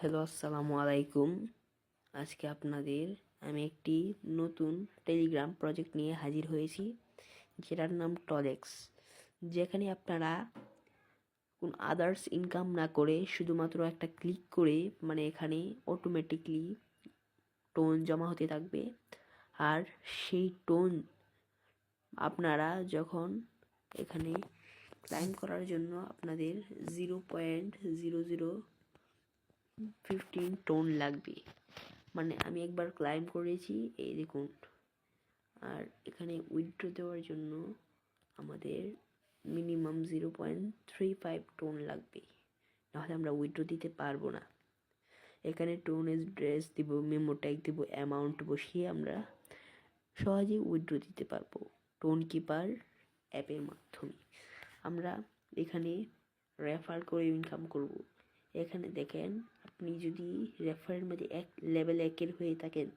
Hello, আসসালামু আলাইকুম। আজকে আপনাদের আমি একটি নতুন টেলিগ্রাম প্রজেক্ট নিয়ে হাজির হয়েছি, যেটার নাম টলেক্স। যেখানে আপনারা কোন আদার্স ইনকাম না করে শুধুমাত্র একটা ক্লিক করে এখানে অটোমেটিকলি টোন জমা হতে থাকবে। আর সেই টোন আপনারা যখন এখানে ক্লাইম করার জন্য আপনাদের 0.0015 টোন লাগবে। আমি একবার ক্লাইম করেছি, এই দেখুন। আর এখানে উইথড্র দেওয়ার জন্য আমাদের মিনিমাম 0.35 টোন লাগবে, নাহলে আমরা উইথড্র দিতে পারবো না। এখানে টোন ড্রেস দিব, মেমো ট্যাগ দিব, অ্যামাউন্ট বসিয়ে আমরা সহজেই উইথড্র দিতে পারবো টোন কিপার অ্যাপের মাধ্যমে। আমরা এখানে রেফার করে ইনকাম করব। এখানে দেখেন, আপনি যদি রেফারের মধ্যে লেভেল 1 হয়ে থাকেন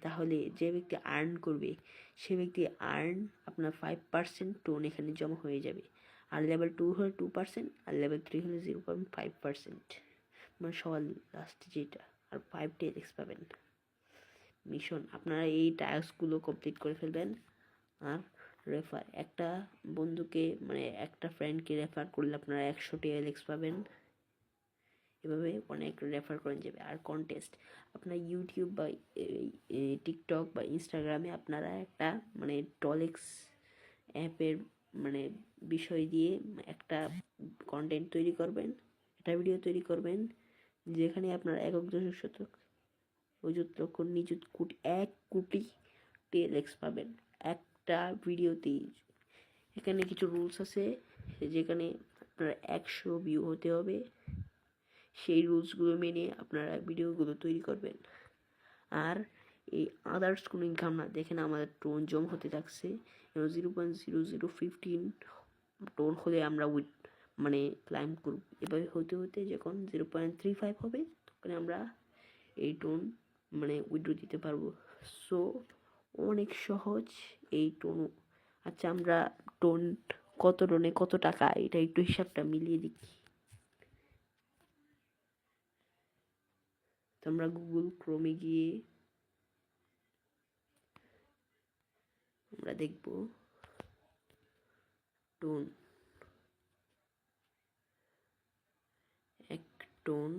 তাহলে যে ব্যক্তি আর্ন করবে সে ব্যক্তি আপনার 5% টোন এখানে জমা হয়ে যাবে। আর লেভেল 2 হলে 2%, আর লেভেল 3 হলে 0.5%, সবার লাস্টে যেটা। আর 5 টেলেক্স পাবেন। মিশন আপনারা এই টাস্কগুলো কমপ্লিট করে ফেলবেন। আর রেফার একটা বন্ধুকে একটা ফ্রেন্ডকে রেফার করলে আপনারা 100 টেলেক্স পাবেন। এভাবে অনেক রেফার করা যাবে। আর কন্টেস্ট আপনার ইউটিউব বা টিকটক বা ইনস্টাগ্রামে আপনারা একটা টলেক্স অ্যাপের বিষয় দিয়ে একটা কন্টেন্ট তৈরি করবেন, একটা ভিডিও তৈরি করবেন, যেখানে আপনার 1,60,00,000,000,000 টেলেক্স পাবেন একটা ভিডিওতেই। এখানে কিছু রুলস আছে, যেখানে আপনার 100 ভিউ হতে হবে। সেই রুলসগুলো মেনে আপনারা ভিডিওগুলো তৈরি করবেন। আর এই আদার্স কোনো ইনকাম না, দেখেন আমাদের টোন জম হতে থাকছে। 0.0015 টোন হলে আমরা ক্লাইম করব। এভাবে হতে হতে যখন 0.35 হবে তখন আমরা এই টোন উইথড্র দিতে পারবো। সো অনেক সহজ এই টোন। আচ্ছা, আমরা টোন কত টোনে কত টাকা, এটা একটু হিসাবটা মিলিয়ে দেখি। তো আমরা গুগল ক্রোমে গিয়ে আমরা দেখব টোন, এক টোন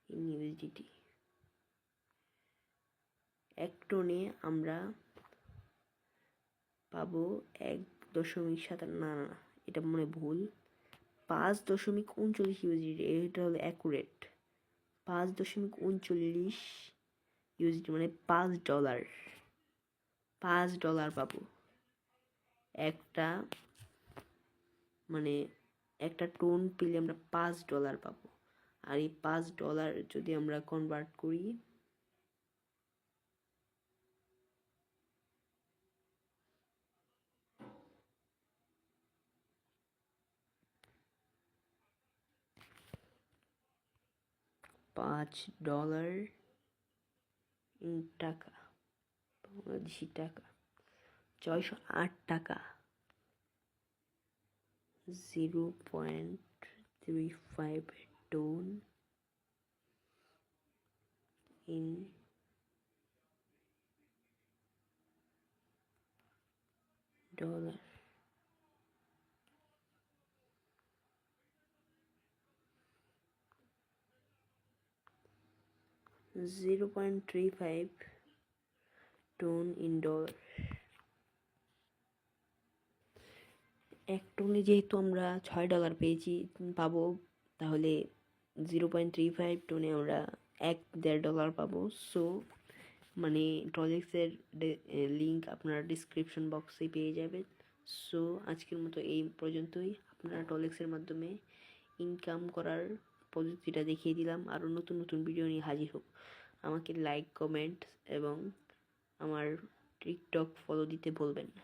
ইন ইউএসডিটি। এক টোনে আমরা পাবো 1.7, না, এটা ভুল, 5.39 ইউএসডিটি। এটা হলো অ্যাকুরেট। 5.39 ইউএসডি $5। $5 পাবো একটা একটা টোন পেলে আমরা $5 পাবো। আর এই $5 যদি আমরা কনভার্ট করি, $5 ইন টাকা, বাংলাদেশি টাকা 608 টাকা। 0.35 tone in dollar। 0.35 tone in dollar. এক টোনে যেহেতু আমরা $6 পাবো, তাহলে 0.35 টোনে আমরা $1.5 পাবো। সো টলেক্সের লিঙ্ক আপনারা ডিসক্রিপশন বক্সে পেয়ে যাবেন। সো আজকের মতো এই পর্যন্তই। আপনারা টলেক্সের মাধ্যমে ইনকাম করার পদ্ধতিটা দেখিয়ে দিলাম। আরও নতুন নতুন ভিডিও নিয়ে হাজির হোক। আমাকে লাইক, কমেন্ট এবং আমার টিকটক ফলো দিতে ভুলবেন না।